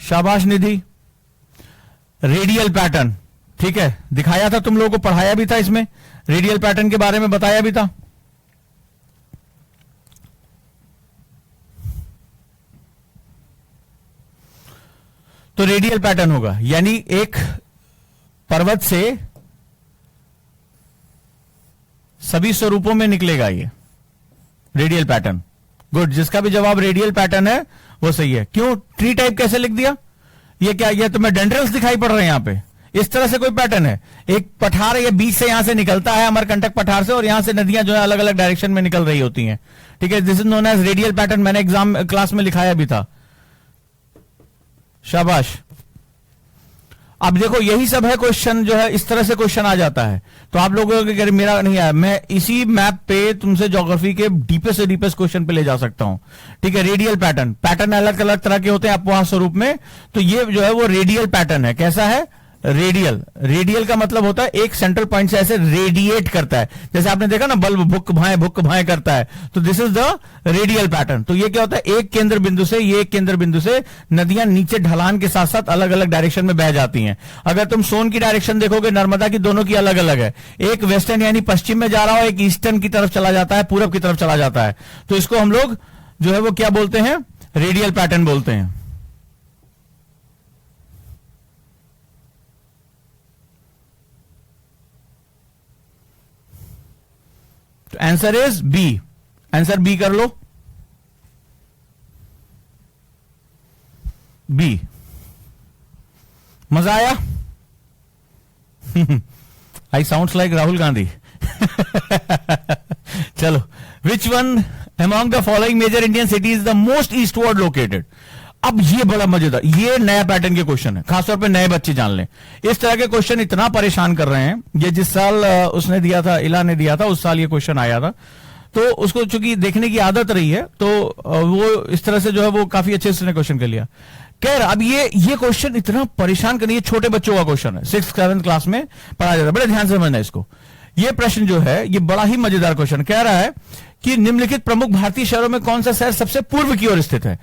शाबाश निधि। Radial pattern, ठीक है, दिखाया था तुम लोगों को, पढ़ाया भी था, इसमें रेडियल पैटर्न के बारे में बताया भी था। तो रेडियल पैटर्न होगा यानी एक पर्वत से सभी स्वरूपों में निकलेगा ये रेडियल पैटर्न। गुड, जिसका भी जवाब रेडियल पैटर्न है वो सही है। क्यों ट्री टाइप कैसे लिख दिया? ये क्या, ये तुम्हें डेंड्रल्स दिखाई पड़ रहे हैं यहां पे? इस तरह से कोई पैटर्न है, एक पठार ये बीच से यहां से निकलता है अमरकंटक पठार से, और यहां से नदियां जो है अलग अलग डायरेक्शन में निकल रही होती हैं, ठीक है। This is known as radial pattern, मैंने एग्जाम क्लास में लिखाया भी था। शाबाश। अब देखो यही सब है क्वेश्चन, जो है इस तरह से क्वेश्चन आ जाता है। तो आप लोगों को अगर मेरा नहीं आया, मैं इसी मैप पे तुमसे ज्योग्राफी के डीपेस्ट से डीपेस्ट क्वेश्चन पे ले जा सकता हूं, ठीक है। रेडियल पैटर्न, पैटर्न अलग अलग तरह के होते हैं अपवाह स्वरूप में, तो ये जो है वो रेडियल पैटर्न है। कैसा है? रेडियल। रेडियल का मतलब होता है एक सेंट्रल पॉइंट से ऐसे रेडिएट करता है, जैसे आपने देखा ना बल्ब भुक भाए करता है, तो this is the radial pattern. तो ये क्या होता है, एक केंद्र बिंदु से, ये एक केंद्र बिंदु से नदियां नीचे ढलान के साथ साथ अलग अलग डायरेक्शन में बह जाती हैं। अगर तुम सोन की डायरेक्शन देखोगे, नर्मदा की, दोनों की अलग अलग है। एक वेस्टर्न यानी पश्चिम में जा रहा हो, एक ईस्टर्न की तरफ चला जाता है, पूरब की तरफ चला जाता है। तो इसको हम लोग जो है वो क्या बोलते हैं? रेडियल पैटर्न बोलते हैं। तो answer is B. Answer B कर लो, बी। मजा आया? I sounds like Rahul Gandhi. चलो, which one among the following major Indian city is the most eastward located? अब ये बड़ा मजेदार, ये नया पैटर्न के क्वेश्चन है, खासतौर पे नए बच्चे जान लें। इस तरह के क्वेश्चन इतना परेशान कर रहे हैं, ये जिस साल उसने दिया था, इला ने दिया था, उस साल ये क्वेश्चन आया था, तो उसको चूंकि देखने की आदत रही है, तो वो इस तरह से जो है वो काफी अच्छे से क्वेश्चन कर लिया। खैर, अब ये क्वेश्चन इतना परेशान करने, ये छोटे बच्चों का क्वेश्चन है, 6th-7th क्लास में पढ़ा जाता है, बड़े ध्यान से समझना इसको। ये प्रश्न जो है ये बड़ा ही मजेदार क्वेश्चन, कह रहा है कि निम्नलिखित प्रमुख भारतीय शहरों में कौन सा शहर सबसे पूर्व की ओर स्थित है?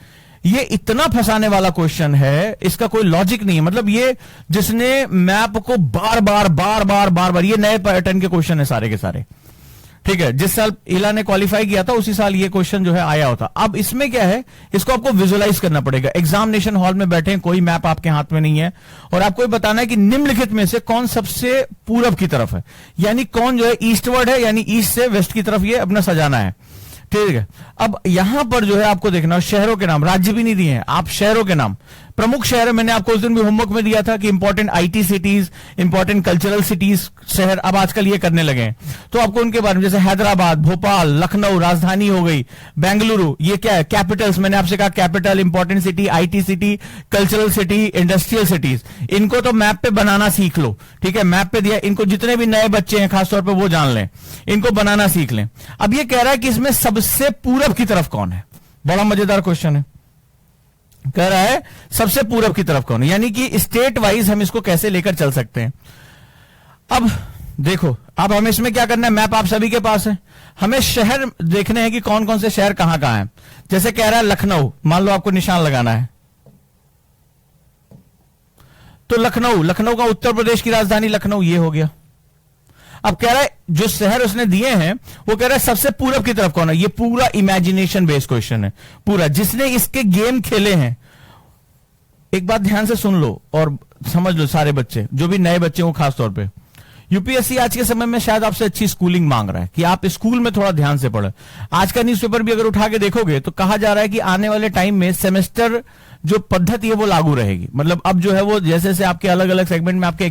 ये इतना फंसाने वाला क्वेश्चन है, इसका कोई लॉजिक नहीं है। मतलब ये जिसने मैप को बार बार, ये नए पैटर्न के क्वेश्चन है सारे के सारे, ठीक है। जिस साल इला ने क्वालिफाई किया था उसी साल ये क्वेश्चन जो है आया होता। अब इसमें क्या है, इसको आपको विजुअलाइज करना पड़ेगा। एग्जामिनेशन हॉल में बैठे हैं, कोई मैप आपके हाथ में नहीं है, और आपको ये बताना है कि निम्नलिखित में से कौन सबसे पूरब की तरफ है, यानी कौन जो है ईस्टवर्ड है, यानी ईस्ट से वेस्ट की तरफ ये अपना सजाना है, ठीक है। अब यहां पर जो है आपको देखना, शहरों के नाम, राज्य भी नहीं दिए हैं, आप शहरों के नाम, प्रमुख शहर। मैंने आपको उस दिन भी होमवर्क में दिया था कि important IT cities, important cultural cities, शहर अब आजकल ये करने लगे हैं, तो आपको उनके बारे में, जैसे हैदराबाद, भोपाल, लखनऊ राजधानी हो गई, बेंगलुरु, ये क्या है, कैपिटल्स। मैंने आपसे कहा capital, important city, IT city, cultural city, industrial cities, इनको तो मैप पे बनाना सीख लो, ठीक है। मैप पे दिया, इनको जितने भी नए बच्चे हैं खासतौर पर वो जान लें, इनको बनाना सीख लें। अब ये कह रहा है कि इसमें सबसे पूरब की तरफ कौन है? बड़ा मजेदार क्वेश्चन है, कह रहा है सबसे पूरब की तरफ कौन है, यानी कि स्टेट वाइज हम इसको कैसे लेकर चल सकते हैं। अब देखो, अब हमें इसमें क्या करना है, मैप आप सभी के पास है, हमें शहर देखने हैं कि कौन कौन से शहर कहां कहां हैं। जैसे कह रहा है लखनऊ, मान लो आपको निशान लगाना है, तो लखनऊ का उत्तर प्रदेश की राजधानी लखनऊ, ये हो गया। अब कह रहा है जो शहर उसने दिए हैं वो कह रहा है सबसे पूरब की तरफ कौन है। ये पूरा इमेजिनेशन बेस्ड क्वेश्चन है, पूरा। जिसने इसके गेम खेले हैं, एक बात ध्यान से सुन लो और समझ लो सारे बच्चे, जो भी नए बच्चे हो खासतौर पे, यूपीएससी आज के समय में शायद आपसे अच्छी स्कूलिंग मांग रहा है कि आप स्कूल में थोड़ा ध्यान से पढ़े। आज का न्यूज़पेपर भी अगर उठा के देखोगे तो कहा जा रहा है कि आने वाले टाइम में सेमेस्टर जो पद्धति है वो लागू रहेगी। मतलब अब जो है वो जैसे जैसे आपके अलग अलग सेगमेंट में आपके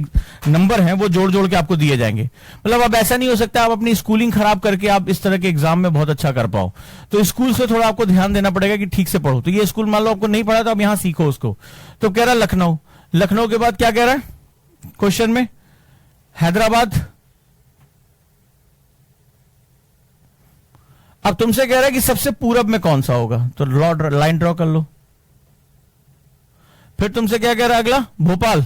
नंबर हैं वो जोड़ जोड़ के आपको दिए जाएंगे। मतलब अब ऐसा नहीं हो सकता आप अपनी स्कूलिंग खराब करके आप इस तरह के एग्जाम में बहुत अच्छा कर पाओ। तो स्कूल से थोड़ा आपको ध्यान देना पड़ेगा कि ठीक से पढ़ो। तो ये स्कूल मान लो आपको नहीं पढ़ा तो आप यहां सीखो उसको। तो कह रहा है लखनऊ, लखनऊ के बाद क्या कह रहा है क्वेश्चन में, हैदराबाद। अब तुमसे कह रहा है कि सबसे पूरब में कौन सा होगा, तो लाइन ड्रॉ कर लो। फिर तुमसे क्या कह रहा है अगला, भोपाल।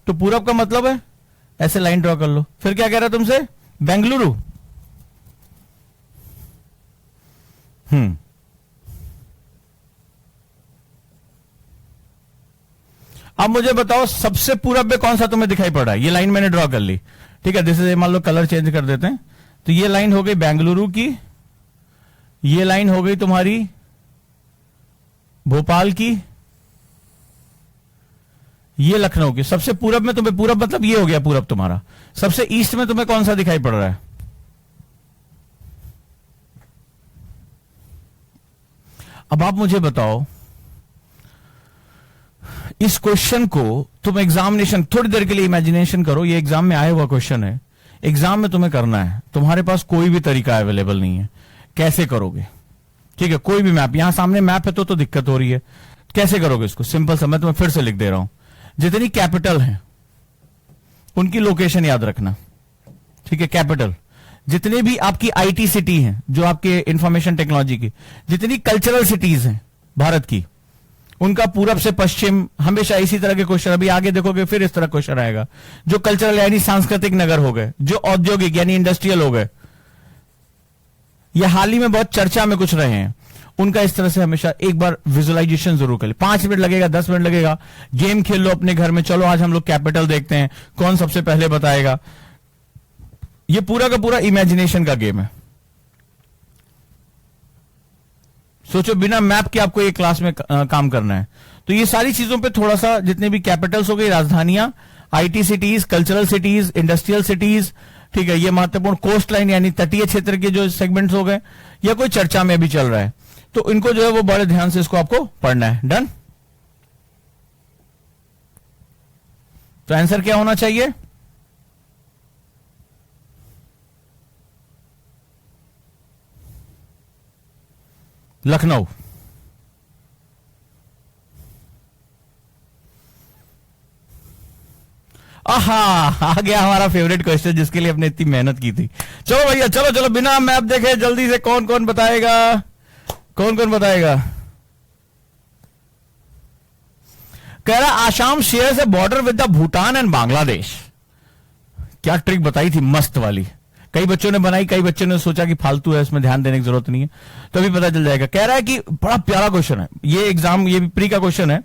तो पूरब का मतलब है ऐसे लाइन ड्रॉ कर लो। फिर क्या कह रहा है तुमसे, बेंगलुरु। अब मुझे बताओ सबसे पूरब में कौन सा तुम्हें दिखाई पड़ रहा है? ये लाइन मैंने ड्रॉ कर ली, ठीक है। दिस इज, मान लो कलर चेंज कर देते हैं, तो ये लाइन हो गई बेंगलुरु की, ये लाइन हो गई तुम्हारी भोपाल की, ये लखनऊ की। सबसे पूरब में तुम्हें, पूरब मतलब ये हो गया पूरब तुम्हारा। सबसे ईस्ट में तुम्हें कौन सा दिखाई पड़ रहा है? अब आप मुझे बताओ, इस क्वेश्चन को तुम एग्जामिनेशन, थोड़ी देर के लिए इमेजिनेशन करो, ये एग्जाम में आया हुआ क्वेश्चन है, एग्जाम में तुम्हें करना है, तुम्हारे पास कोई भी तरीका अवेलेबल नहीं है, कैसे करोगे? ठीक है, कोई भी मैप, यहां सामने मैप है तो दिक्कत हो रही है, कैसे करोगे इसको? सिंपल सा, मैं तुम्हें फिर से लिख दे रहा हूं, जितनी कैपिटल है उनकी लोकेशन याद रखना, ठीक है। कैपिटल, जितने भी आपकी आईटी सिटी हैं, जो आपके इंफॉर्मेशन टेक्नोलॉजी की, जितनी कल्चरल सिटीज हैं भारत की, उनका पूरब से पश्चिम, हमेशा इसी तरह के क्वेश्चन, अभी आगे देखोगे फिर इस तरह क्वेश्चन आएगा। जो कल्चरल यानी सांस्कृतिक नगर हो गए, जो औद्योगिक यानी इंडस्ट्रियल हो गए, या हाल ही में बहुत चर्चा में कुछ रहे हैं, उनका इस तरह से हमेशा एक बार विजुअलाइजेशन जरूर कर ले। 5 मिनट लगेगा, 10 मिनट लगेगा, गेम खेल लो अपने घर में। चलो आज हम लोग कैपिटल देखते हैं, कौन सबसे पहले बताएगा। ये पूरा का पूरा इमेजिनेशन का गेम है। सोचो बिना मैप के आपको ये क्लास में काम करना है, तो ये सारी चीजों पे थोड़ा सा, जितने भी कैपिटल्स हो गई, राजधानियां, IT cities, cultural cities, industrial cities, ठीक है, ये महत्वपूर्ण कोस्ट लाइन यानी तटीय क्षेत्र के जो सेगमेंट्स हो गए, या कोई चर्चा में भी चल रहा है, तो इनको जो है वो बड़े ध्यान से इसको आपको पढ़ना है। डन? तो आंसर क्या होना चाहिए? लखनऊ। आहा, आ गया हमारा फेवरेट क्वेश्चन जिसके लिए हमने इतनी मेहनत की थी। चलो भैया, चलो चलो, बिना मैप देखे जल्दी से कौन कौन बताएगा, कौन कौन बताएगा? कह रहा Assam shares A border with the Bhutan and Bangladesh. क्या ट्रिक बताई थी मस्त वाली, कई बच्चों ने बनाई, कई बच्चों ने सोचा कि फालतू है, इसमें ध्यान देने की जरूरत नहीं है, तो अभी पता चल जाएगा। कह रहा है कि बड़ा प्यारा क्वेश्चन है ये, एग्जाम, ये प्री का क्वेश्चन है।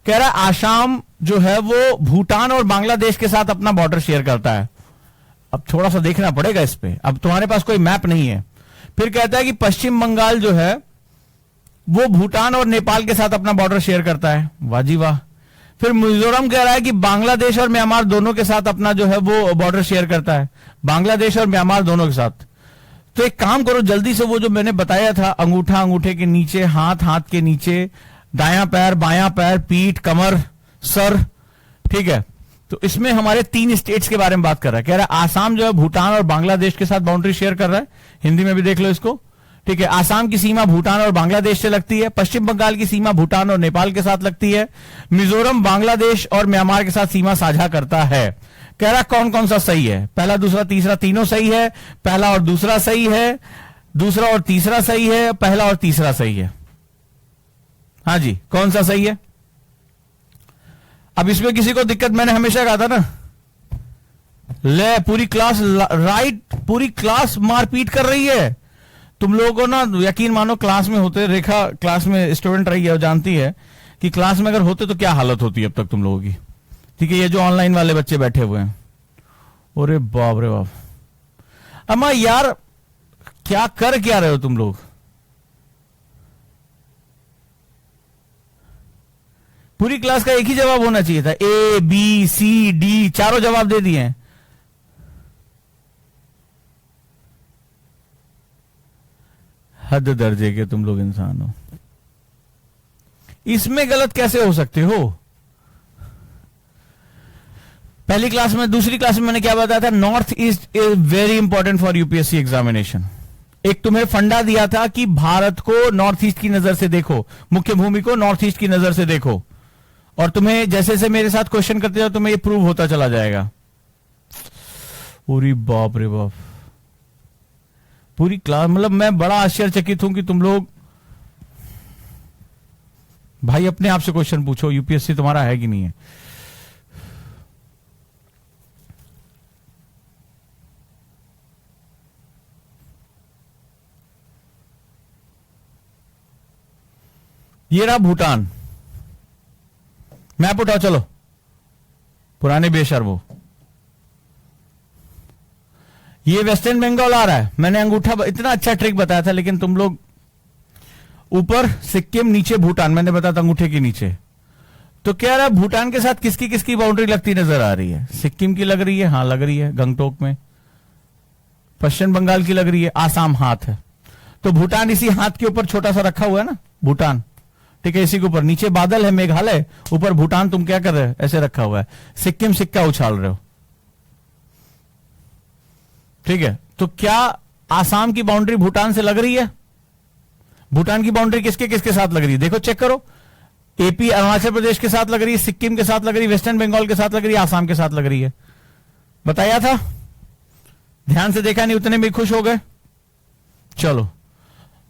कह रहा है आसाम जो है वो भूटान और बांग्लादेश के साथ अपना बॉर्डर शेयर करता है। अब थोड़ा सा देखना पड़ेगा इस पे, अब तुम्हारे पास कोई मैप नहीं है। फिर कहता है कि पश्चिम बंगाल जो है वो भूटान और नेपाल के साथ अपना बॉर्डर शेयर करता है। वाह जी वाह। फिर मिजोरम कह रहा है कि बांग्लादेश और म्यांमार दोनों के साथ अपना जो है वो बॉर्डर शेयर करता है, बांग्लादेश और म्यांमार दोनों के साथ। तो एक काम करो जल्दी से, वो जो मैंने बताया था, अंगूठा अंगूठे के नीचे, हाथ हाथ के नीचे, दायां पैर, बायां पैर, पीठ, कमर, सर, ठीक है। तो इसमें हमारे 3 स्टेट्स के बारे में बात कर रहा है। कह रहा है आसाम जो है भूटान और बांग्लादेश के साथ बाउंड्री शेयर कर रहा है, हिंदी में भी देख लो इसको, ठीक है। आसाम की सीमा भूटान और बांग्लादेश से लगती है, पश्चिम बंगाल की सीमा भूटान और नेपाल के साथ लगती है, मिजोरम बांग्लादेश और म्यांमार के साथ सीमा साझा करता है। कह रहा कौन कौन सा सही है? पहला, दूसरा, तीसरा, तीनों सही है, पहला और दूसरा सही है, दूसरा और तीसरा सही है, पहला और तीसरा सही है। हाँ जी, कौन सा सही है? अब इसमें किसी को दिक्कत, मैंने हमेशा कहा था ना, ले पूरी क्लास राइट, पूरी क्लास मारपीट कर रही है। तुम लोगों को ना यकीन मानो, क्लास में होते, रेखा क्लास में स्टूडेंट रही है और जानती है कि क्लास में अगर होते तो क्या हालत होती है अब तक तुम लोगों की, ठीक है। ये जो ऑनलाइन वाले बच्चे बैठे हुए हैं, अरे बाप रे बाप, अम्मा यार क्या कर क्या रहे हो तुम लोग? पूरी क्लास का एक ही जवाब होना चाहिए था, ए बी सी डी, चारों जवाब दे दिए हैं। हद दर्जे के तुम लोग इंसान हो, इसमें गलत कैसे हो सकते हो? पहली क्लास में, दूसरी क्लास में मैंने क्या बताया था? North east is very important for UPSC examination. एक तुम्हें फंडा दिया था कि भारत को नॉर्थ ईस्ट की नजर से देखो, मुख्य भूमि को नॉर्थ ईस्ट की नजर से देखो, और तुम्हें जैसे जैसे मेरे साथ क्वेश्चन करते जाओ तुम्हें ये प्रूव होता चला जाएगा। पूरी बाप रे बाप, पूरी क्लास, मतलब मैं बड़ा आश्चर्यचकित हूं कि तुम लोग, भाई अपने आप से क्वेश्चन पूछो, यूपीएससी तुम्हारा है कि नहीं है। ये रहा भूटान, मैप उठाओ, चलो पुराने बेशर्मो। ये वेस्टर्न बंगाल आ रहा है, मैंने अंगूठा इतना अच्छा ट्रिक बताया था, लेकिन तुम लोग ऊपर सिक्किम नीचे भूटान, मैंने बताया था अंगूठे के नीचे। तो क्या रहा, भूटान के साथ किसकी किसकी बाउंड्री लगती नजर आ रही है? सिक्किम की लग रही है, हाँ लग रही है गंगटोक में। पश्चिम बंगाल की लग रही है, आसाम हाथ है। तो भूटान इसी हाथ के ऊपर छोटा सा रखा हुआ है ना, भूटान, ठीक है, इसी के ऊपर। नीचे बादल है मेघालय, ऊपर भूटान, तुम क्या कर रहे हो? ऐसे रखा हुआ है, सिक्किम सिक्का उछाल रहे हो, ठीक है। तो क्या आसाम की बाउंड्री भूटान से लग रही है? भूटान की बाउंड्री किसके किसके साथ लग रही है? देखो चेक करो, एपी अरुणाचल प्रदेश के साथ लग रही है, सिक्किम के साथ लग रही है, वेस्टर्न बंगाल के साथ लग रही है, आसाम के साथ लग रही है। बताया था, ध्यान से देखा नहीं, उतने में खुश हो गए। चलो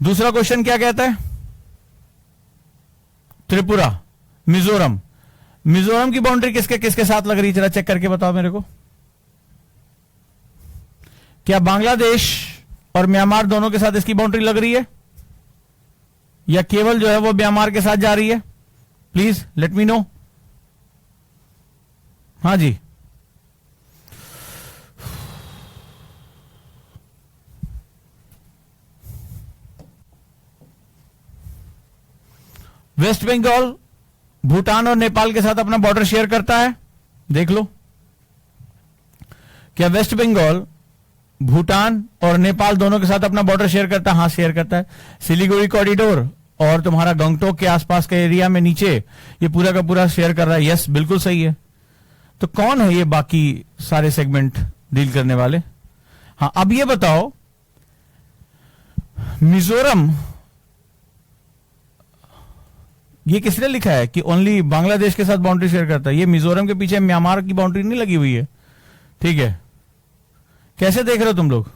दूसरा क्वेश्चन क्या कहता है? त्रिपुरा, मिजोरम, मिजोरम की बाउंड्री किसके किसके साथ लग रही है? जरा चेक करके बताओ मेरे को। क्या बांग्लादेश और म्यांमार दोनों के साथ इसकी बाउंड्री लग रही है, या केवल जो है वो म्यांमार के साथ जा रही है? Please let me know. हाँ जी, वेस्ट बंगाल भूटान और नेपाल के साथ अपना बॉर्डर शेयर करता है, देख लो। क्या वेस्ट बंगाल भूटान और नेपाल दोनों के साथ अपना बॉर्डर शेयर करता है? हाँ शेयर करता है। सिलीगुड़ी कॉरिडोर और तुम्हारा गंगटोक के आसपास के एरिया में नीचे ये पूरा का पूरा शेयर कर रहा है। यस बिल्कुल सही है। तो कौन है ये बाकी सारे सेगमेंट डील करने वाले? हाँ अब ये बताओ, मिजोरम, ये किसने लिखा है कि ओनली बांग्लादेश के साथ बाउंड्री शेयर करता है? ये मिजोरम के पीछे म्यांमार की बाउंड्री नहीं लगी हुई है, ठीक है। कैसे देख रहे हो तुम लोग?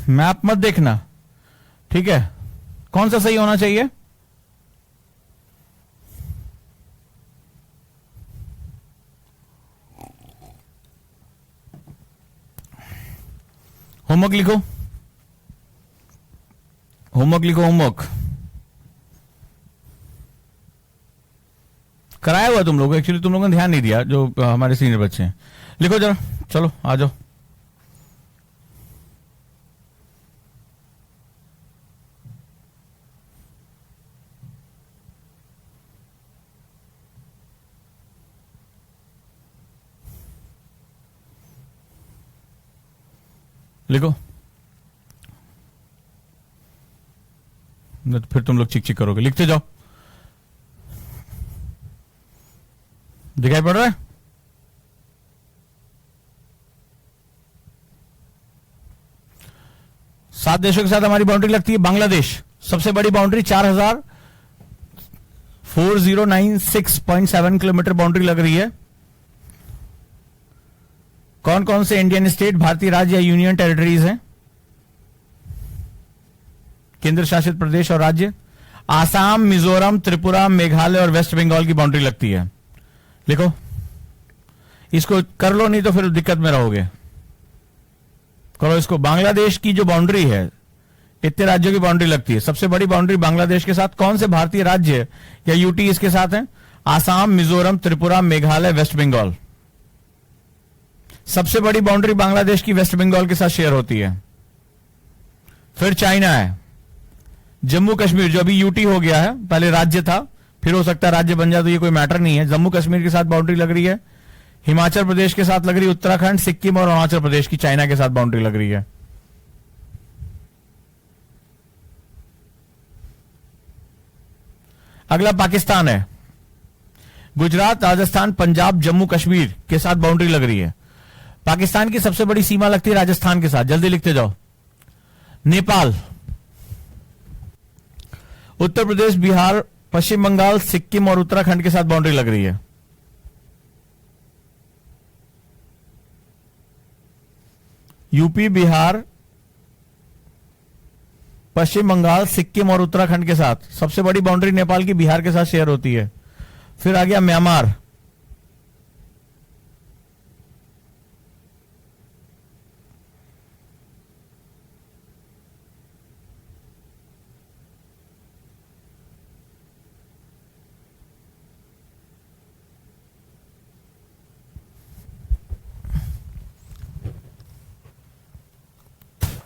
मैप मत देखना, ठीक है। कौन सा सही होना चाहिए? होमवर्क लिखो, होमवर्क लिखो, होमवर्क कराया हुआ तुम लोग, एक्चुअली तुम लोगों ने ध्यान नहीं दिया, जो हमारे सीनियर बच्चे हैं। लिखो जरा, चलो आ जाओ। लिखो, नहीं तो फिर तुम लोग चिक चिक करोगे। लिखते जाओ, दिखाई पड़ रहा है? सात देशों के साथ हमारी बाउंड्री लगती है। बांग्लादेश सबसे बड़ी बाउंड्री 4096.7 किलोमीटर बाउंड्री लग रही है। कौन कौन से इंडियन स्टेट, भारतीय राज्य या यूनियन टेरिटरीज हैं? केंद्र शासित प्रदेश और राज्य? आसाम, मिजोरम, त्रिपुरा, मेघालय और वेस्ट बंगाल की बाउंड्री लगती है। लिखो, इसको कर लो, नहीं तो फिर दिक्कत में रहोगे। करो इसको। बांग्लादेश की जो बाउंड्री है, इतने राज्यों की बाउंड्री लगती है। सबसे बड़ी बाउंड्री बांग्लादेश के साथ कौन से भारतीय राज्य या यूटी इसके साथ हैं? आसाम, मिजोरम, त्रिपुरा, मेघालय, वेस्ट बंगाल। सबसे बड़ी बाउंड्री बांग्लादेश की वेस्ट बंगाल के साथ शेयर होती है। फिर चाइना है, जम्मू कश्मीर जो अभी यूटी हो गया है, पहले राज्य था, फिर हो सकता है राज्य बन जाए, तो ये कोई मैटर नहीं है। जम्मू कश्मीर के साथ बाउंड्री लग रही है। हिमाचल प्रदेश के साथ लग रही है, उत्तराखंड, सिक्किम और अरुणाचल प्रदेश की चाइना के साथ बाउंड्री लग रही है। अगला पाकिस्तान है। गुजरात, राजस्थान, पंजाब, जम्मू कश्मीर के साथ बाउंड्री लग रही है। पाकिस्तान की सबसे बड़ी सीमा लगती है राजस्थान के साथ। जल्दी लिखते जाओ। नेपाल, उत्तर प्रदेश, बिहार, पश्चिम बंगाल, सिक्किम और उत्तराखंड के साथ बाउंड्री लग रही है। यूपी, बिहार, पश्चिम बंगाल, सिक्किम और उत्तराखंड के साथ सबसे बड़ी बाउंड्री नेपाल की बिहार के साथ शेयर होती है। फिर आ गया म्यांमार,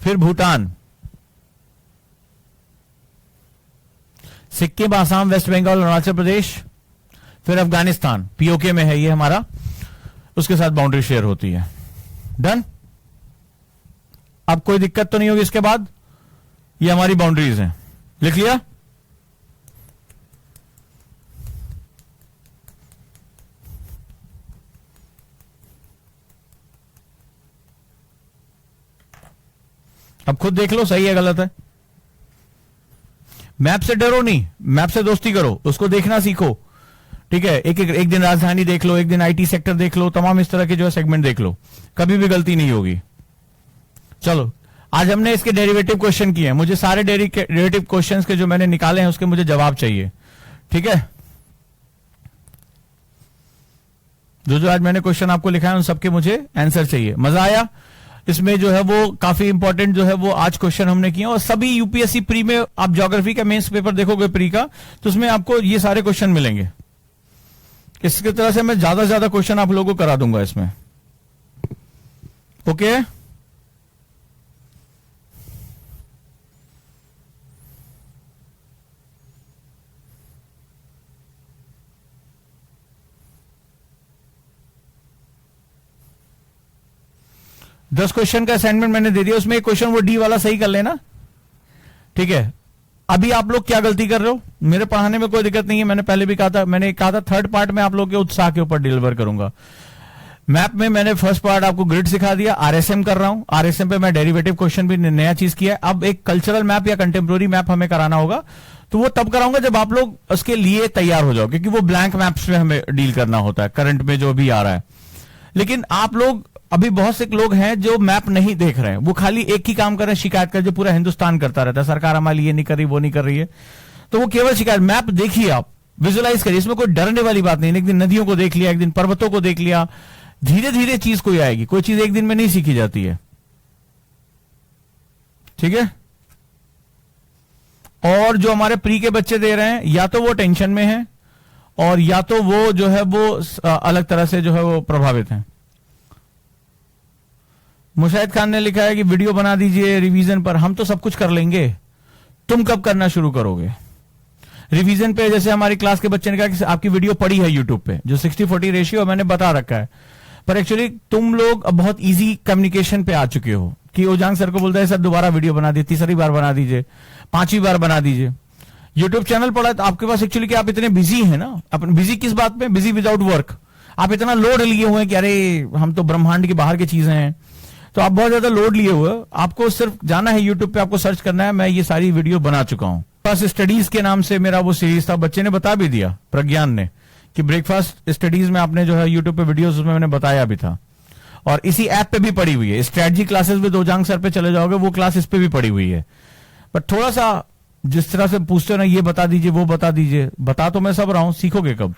फिर भूटान, सिक्किम, आसाम, वेस्ट बंगाल, अरुणाचल प्रदेश, फिर अफगानिस्तान, पीओके में है ये हमारा, उसके साथ बाउंड्री शेयर होती है। डन। अब कोई दिक्कत तो नहीं होगी इसके बाद, ये हमारी बाउंड्रीज हैं, लिख लिया। अब खुद देख लो सही है गलत है। मैप से डरो नहीं, मैप से दोस्ती करो, उसको देखना सीखो, ठीक है। एक दिन राजधानी देख लो, एक दिन आईटी सेक्टर देख लो, तमाम इस तरह के जो है सेगमेंट देख लो, कभी भी गलती नहीं होगी। चलो, आज हमने इसके डेरिवेटिव क्वेश्चन किए हैं। मुझे सारे डेरिवेटिव क्वेश्चंस के जो मैंने निकाले हैं उसके मुझे जवाब चाहिए, ठीक है। जो आज मैंने क्वेश्चन आपको लिखा है उन सबके मुझे आंसर चाहिए। मजा आया इसमें जो है वो काफी इंपॉर्टेंट जो है वो आज क्वेश्चन हमने किए, और सभी यूपीएससी प्री में आप ज्योग्राफी का मेंस पेपर देखोगे प्री का, तो उसमें आपको ये सारे क्वेश्चन मिलेंगे। इसकी तरह से मैं ज्यादा से ज्यादा क्वेश्चन आप लोगों को करा दूंगा इसमें, ओके। दस क्वेश्चन का असाइनमेंट मैंने दे दिया, उसमें एक क्वेश्चन वो डी वाला सही कर लेना, ठीक है। अभी आप लोग क्या गलती कर रहे हो, मेरे पढ़ाने में कोई दिक्कत नहीं है, मैंने पहले भी कहा था थर्ड पार्ट में आप लोग के उत्साह के ऊपर डिलीवर करूंगा। मैप में मैंने फर्स्ट पार्ट आपको ग्रिड सिखा दिया, आरएसएम कर रहा हूं, आरएसएम पे मैं डेरिवेटिव क्वेश्चन भी नया चीज किया है। अब एक कल्चरल मैप या कंटेम्प्रोरी मैप हमें कराना होगा, तो वो तब कराऊंगा जब आप लोग उसके लिए तैयार हो जाओ, क्योंकि वो ब्लैंक मैप्स में हमें डील करना होता है करंट में जो भी आ रहा है। लेकिन आप लोग, अभी बहुत से लोग हैं जो मैप नहीं देख रहे हैं, वो खाली एक ही काम कर रहे हैं, शिकायत कर, जो पूरा हिंदुस्तान करता रहता है, सरकार हमारे लिए नहीं कर रही, वो नहीं कर रही है, तो वो केवल शिकायत। मैप देखिए, आप विजुअलाइज करिए, इसमें कोई डरने वाली बात नहीं। एक दिन नदियों को देख लिया, एक दिन पर्वतों को देख लिया, धीरे धीरे चीज कोई आएगी, कोई चीज एक दिन में नहीं सीखी जाती है, ठीक है। और जो हमारे प्री के बच्चे दे रहे हैं, या तो वो टेंशन में हैं, और या तो वो जो है वो अलग तरह से जो है वो प्रभावित हैं। मुशाहिद खान ने लिखा है कि वीडियो बना दीजिए रिवीजन पर। हम तो सब कुछ कर लेंगे, तुम कब करना शुरू करोगे रिवीजन पे। जैसे हमारी क्लास के बच्चे ने कहा कि आपकी वीडियो पड़ी है यूट्यूब पे, जो 60-40 रेशियो मैंने बता रखा है, पर एक्चुअली तुम लोग अब बहुत इजी कम्युनिकेशन पे आ चुके हो कि ओजांग सर को बोलता है सर दोबारा वीडियो बना दीजिए, तीसरी बार बना दीजिए, 5वीं बार बना दीजिए। यूट्यूब चैनल पड़ा तो आपके पास एक्चुअली, कि आप इतने बिजी हैं ना, अपन बिजी किस बात में, बिजी विदाउट वर्क। आप इतना लोड लिए हुए हैं कि अरे हम तो ब्रह्मांड के बाहर की चीजें हैं, तो आप बहुत ज्यादा लोड लिए हुए। आपको सिर्फ जाना है यूट्यूब पे, आपको सर्च करना है, मैं ये सारी वीडियो बना चुका हूं। बस स्टडीज के नाम से मेरा वो सीरीज था, बच्चे ने बता भी दिया, प्रज्ञान ने, कि ब्रेकफास्ट स्टडीज में आपने जो है यूट्यूब पे वीडियोस, उसमें मैंने बताया भी था, और इसी ऐप पे भी पड़ी हुई है। स्ट्रेटजी क्लासेस में ओजांग सर पे चले जाओगे, वो क्लास इस पे भी पड़ी हुई है। बट थोड़ा सा जिस तरह से पूछते हो ना, ये बता दीजिए, वो बता दीजिए, बता तो मैं सब रहा हूं, सीखोगे कब।